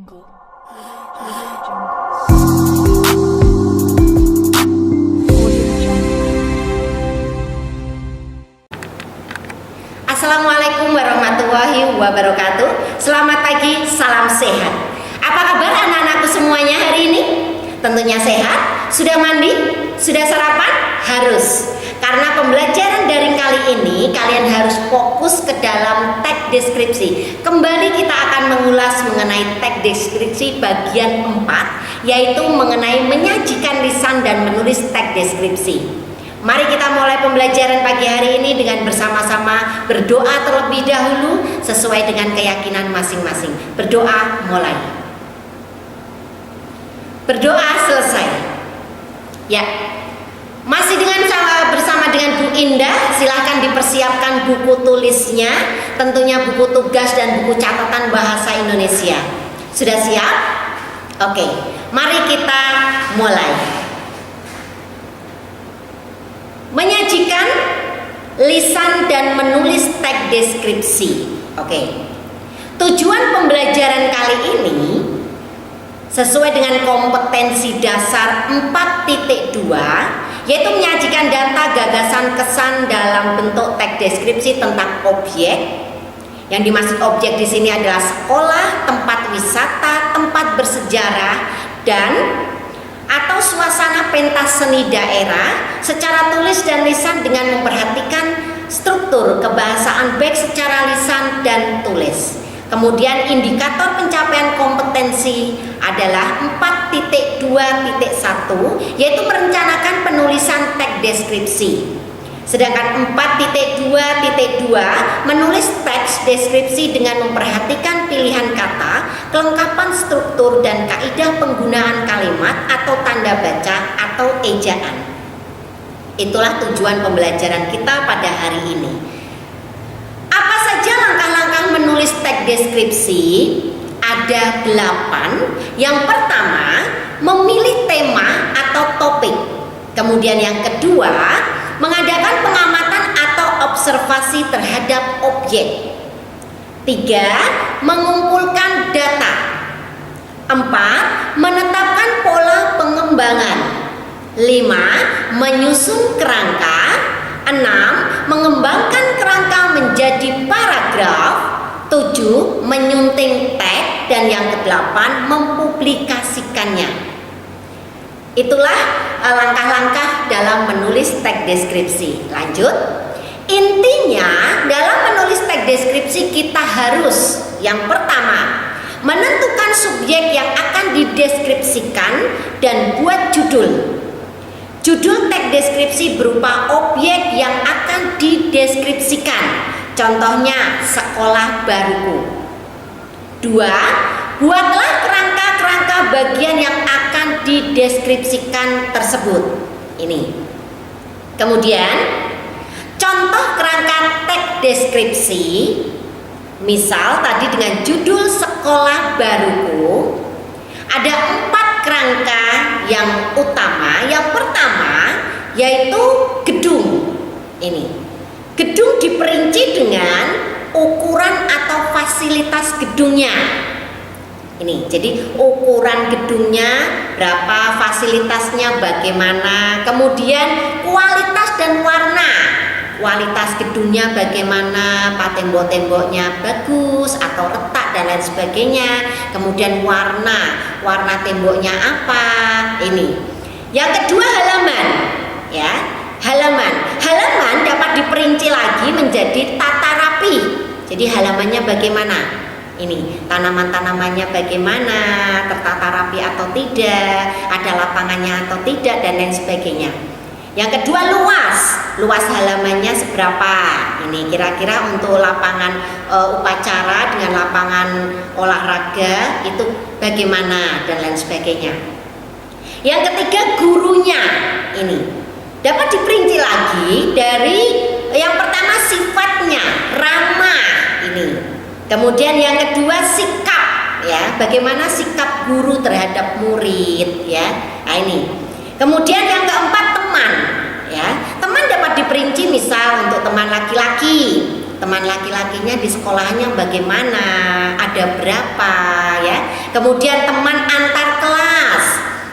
Jungle. Audio Jungle. Audio Jungle. Assalamualaikum warahmatullahi wabarakatuh. Selamat pagi, salam sehat. Apa kabar anak-anakku semuanya hari ini? Tentunya sehat. Sudah mandi? Sudah sarapan? Harus. Karena pembelajaran daring kali ini kalian harus fokus ke dalam teks deskripsi. Kembali kita akan mengulas mengenai teks deskripsi bagian 4, yaitu mengenai menyajikan lisan dan menulis teks deskripsi. Mari kita mulai pembelajaran pagi hari ini dengan bersama-sama berdoa terlebih dahulu sesuai dengan keyakinan masing-masing. Berdoa mulai. Berdoa selesai. Ya. Masih bersama dengan Bu Indah, silahkan dipersiapkan buku tulisnya, tentunya buku tugas dan buku catatan bahasa Indonesia. Sudah siap? Oke, mari kita mulai. Menyajikan lisan dan menulis teks deskripsi. Oke. Tujuan pembelajaran kali ini sesuai dengan kompetensi dasar 4.2, yaitu menyajikan data, gagasan, kesan dalam bentuk teks deskripsi tentang objek. Yang dimaksud objek di sini adalah sekolah, tempat wisata, tempat bersejarah, dan atau suasana pentas seni daerah secara tulis dan lisan dengan memperhatikan struktur kebahasaan baik secara lisan dan tulis. Kemudian indikator pencapaian kompetensi adalah 4.2.1, yaitu merencanakan penulisan teks deskripsi. Sedangkan 4.2.2 menulis teks deskripsi dengan memperhatikan pilihan kata, kelengkapan struktur dan kaidah penggunaan kalimat atau tanda baca atau ejaan. Itulah tujuan pembelajaran kita pada hari ini. Apa saja langkah-langkah menulis teks deskripsi? Ada 8. Yang pertama, memilih tema atau topik. Kemudian yang kedua, mengadakan pengamatan atau observasi terhadap objek. 3. Mengumpulkan data. 4. Menetapkan pola pengembangan. 5. Menyusun kerangka. 6. Mengembangkan kerangka menjadi paragraf. 7. Menyunting teks. Dan yang ke-8, mempublikasikannya. Itulah langkah-langkah dalam menulis teks deskripsi. Lanjut. Intinya dalam menulis teks deskripsi kita harus, yang pertama, menentukan subjek yang akan dideskripsikan dan buat judul. Judul teks deskripsi berupa objek yang akan dideskripsikan. Contohnya sekolah baruku. 2. Buatlah kerangka-kerangka bagian yang akan dideskripsikan tersebut. Ini. Kemudian contoh kerangka teks deskripsi. Misal tadi dengan judul sekolah baruku. Ada 4 kerangka yang utama. Yang pertama yaitu gedung. Ini. Gedung diperinci dengan ukuran atau fasilitas gedungnya. Ini, jadi ukuran gedungnya berapa, fasilitasnya bagaimana, kemudian kualitas dan warna. Kualitas gedungnya bagaimana, tembok-temboknya bagus atau retak dan lain sebagainya. Kemudian warna temboknya apa? Ini. Yang kedua halaman, ya. Halaman dapat diperinci lagi menjadi tata rapi. Jadi halamannya bagaimana? Ini, tanaman-tanamannya bagaimana, tertata rapi atau tidak, ada lapangannya atau tidak, dan lain sebagainya. Yang kedua luas halamannya seberapa? Ini kira-kira untuk lapangan upacara dengan lapangan olahraga itu bagaimana, dan lain sebagainya. Yang ketiga gurunya. Ini dapat diperinci lagi dari yang pertama sifatnya, ramah. Ini. Kemudian yang kedua sikap, ya, bagaimana sikap guru terhadap murid, ya. Nah, ini. Kemudian yang keempat teman, ya. Teman dapat diperinci misal untuk teman laki-laki. Teman laki-lakinya di sekolahnya bagaimana, ada berapa, ya. Kemudian teman antar kelas.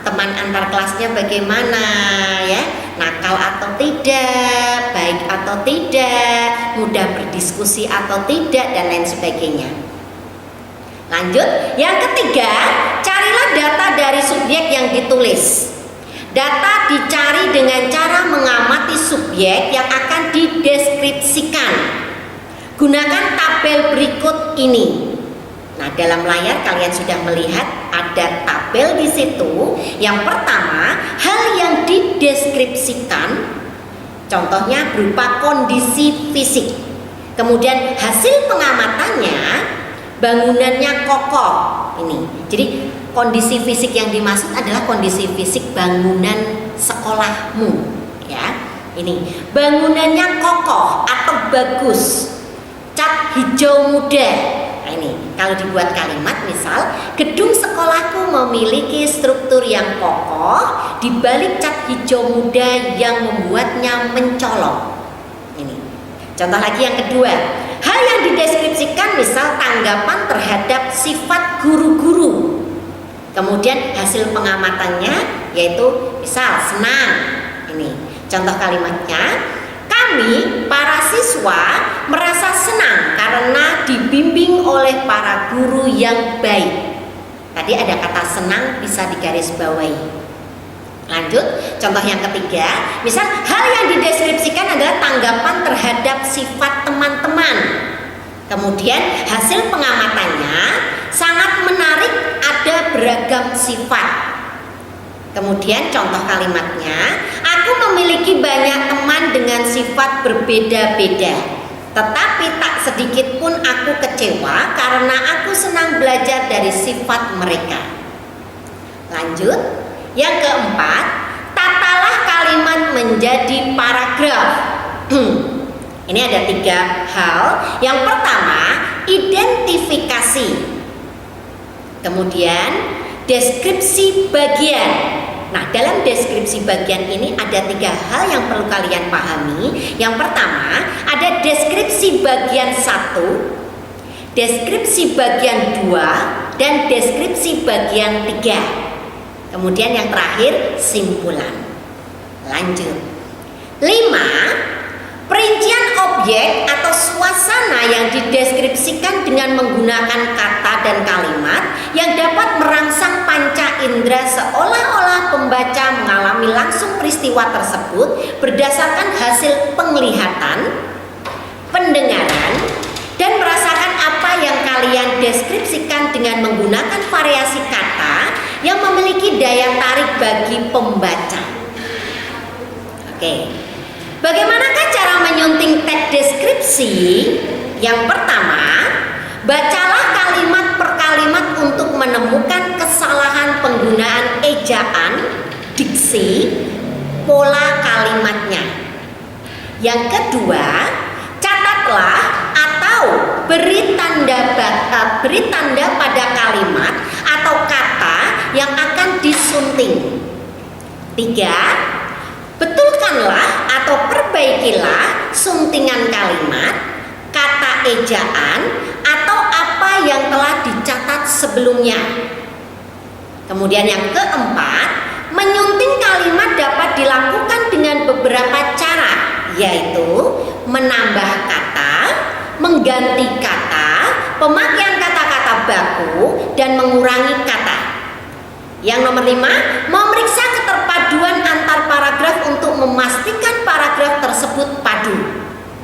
Teman antar kelasnya bagaimana ya? Nakal atau tidak, baik atau tidak, mudah berdiskusi atau tidak, dan lain sebagainya. Lanjut, yang ketiga, carilah data dari subjek yang ditulis. Data dicari dengan cara mengamati subjek yang akan dideskripsikan. Gunakan tabel berikut ini. Nah, dalam layar kalian sudah melihat ada tabel di situ. Yang pertama, hal yang dideskripsikan, contohnya berupa kondisi fisik. Kemudian hasil pengamatannya, bangunannya kokoh. Ini. Jadi kondisi fisik yang dimaksud adalah kondisi fisik bangunan sekolahmu, ya. Ini bangunannya kokoh atau bagus, cat hijau muda. Nah, ini kalau dibuat kalimat, misal gedung sekolahku memiliki struktur yang kokoh di balik cat hijau muda yang membuatnya mencolok. Ini contoh lagi yang kedua, hal yang dideskripsikan misal tanggapan terhadap sifat guru-guru. Kemudian hasil pengamatannya yaitu misal senang. Ini contoh kalimatnya, kami para siswa merasa senang karena dibimbing oleh para guru yang baik. Tadi ada kata senang bisa digarisbawahi. Lanjut, contoh yang ketiga, misal hal yang dideskripsikan adalah tanggapan terhadap sifat teman-teman. Kemudian hasil pengamatannya sangat menarik, ada beragam sifat. Kemudian contoh kalimatnya, aku memiliki banyak teman dengan sifat berbeda-beda, tetapi tak sedikit pun aku kecewa karena aku senang belajar dari sifat mereka. Lanjut, yang keempat, tatalah kalimat menjadi paragraf. Ini ada 3 hal. Yang pertama, identifikasi. Kemudian deskripsi bagian. Nah, dalam deskripsi bagian ini ada 3 hal yang perlu kalian pahami. Yang pertama, ada deskripsi bagian 1, deskripsi bagian 2, dan deskripsi bagian 3. Kemudian yang terakhir, simpulan. Lanjut. 5. Perincian objek atau suasana yang dideskripsikan dengan menggunakan kata dan kalimat yang dapat merangsang panca indera seolah-olah pembaca mengalami langsung peristiwa tersebut berdasarkan hasil penglihatan, pendengaran, dan merasakan apa yang kalian deskripsikan dengan menggunakan variasi kata yang memiliki daya tarik bagi pembaca. Oke. Bagaimanakah cara menyunting teks deskripsi? Yang pertama, bacalah kalimat per kalimat untuk menemukan kesalahan penggunaan ejaan, diksi, pola kalimatnya. Yang kedua, catatlah atau beri tanda pada kalimat atau kata yang akan disunting. 3. Betulkanlah atau perbaikilah suntingan kalimat, kata ejaan, atau apa yang telah dicatat sebelumnya. Kemudian yang keempat, menyunting kalimat dapat dilakukan dengan beberapa cara, yaitu menambah kata, mengganti kata, pemakaian kata-kata baku, dan mengurangi kata. Yang nomor 5, memeriksa keterpaduan antar paragraf untuk memastikan paragraf tersebut padu.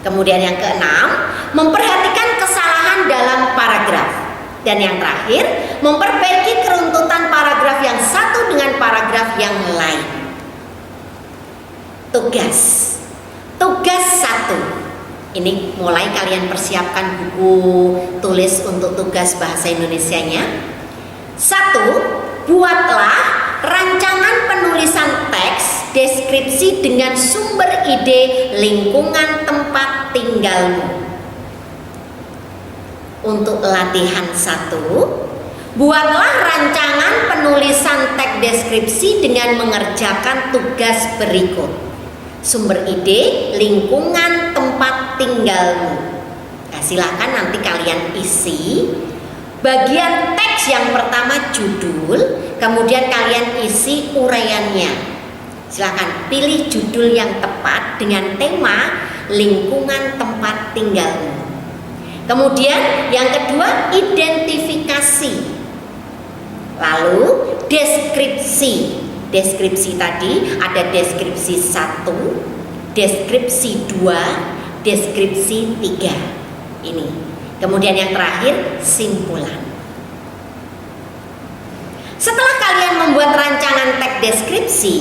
Kemudian yang keenam, memperhatikan kesalahan dalam paragraf. Dan yang terakhir, memperbaiki keruntutan paragraf yang satu dengan paragraf yang lain. Tugas 1. Ini mulai kalian persiapkan buku tulis untuk tugas bahasa Indonesianya. 1. Buatlah rancangan penulisan teks deskripsi dengan sumber ide lingkungan tempat tinggalmu. Untuk latihan 1, buatlah rancangan penulisan teks deskripsi dengan mengerjakan tugas berikut. Sumber ide lingkungan tempat tinggalmu. Nah, silahkan nanti kalian isi Bagian teks yang pertama judul, kemudian kalian isi uraiannya. Silakan pilih judul yang tepat dengan tema lingkungan tempat tinggalmu. Kemudian yang kedua identifikasi. Lalu deskripsi. Deskripsi tadi ada deskripsi 1, deskripsi 2, deskripsi 3. Ini. Kemudian yang terakhir simpulan. Setelah kalian membuat rancangan teks deskripsi,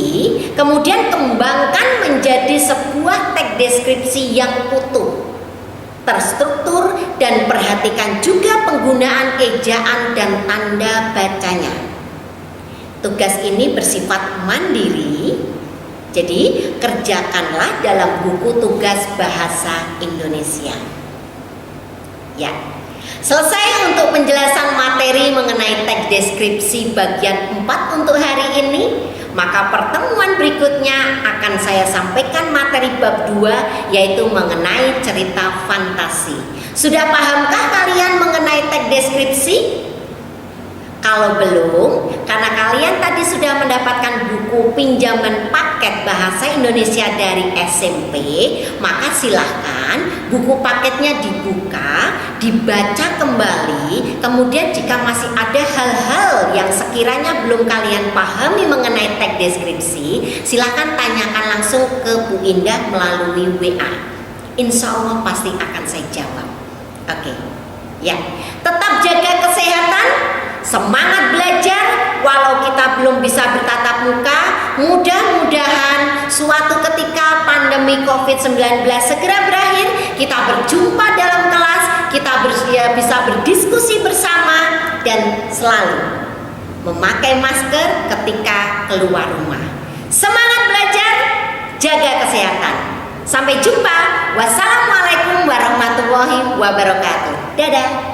kemudian kembangkan menjadi sebuah teks deskripsi yang utuh, terstruktur, dan perhatikan juga penggunaan ejaan dan tanda bacanya. Tugas ini bersifat mandiri, jadi kerjakanlah dalam buku tugas bahasa Indonesia. Ya, selesai untuk penjelasan materi mengenai teks deskripsi bagian 4 untuk hari ini. Maka pertemuan berikutnya akan saya sampaikan materi bab 2, yaitu mengenai cerita fantasi. Sudah pahamkah kalian mengenai teks deskripsi? Kalau belum, karena kalian tadi sudah mendapatkan buku pinjaman paket bahasa Indonesia dari SMP, maka silahkan buku paketnya dibuka, dibaca kembali. Kemudian jika masih ada hal-hal yang sekiranya belum kalian pahami mengenai teks deskripsi, silahkan tanyakan langsung ke Bu Indah melalui WA. Insya Allah pasti akan saya jawab. Oke, ya, tetap jaga kesehatan. Semangat belajar walau kita belum bisa bertatap muka. Mudah-mudahan suatu ketika pandemi COVID-19 segera berakhir, kita berjumpa dalam kelas, kita bisa berdiskusi bersama dan selalu memakai masker ketika keluar rumah. Semangat belajar, jaga kesehatan. Sampai jumpa. Wassalamualaikum warahmatullahi wabarakatuh. Dadah.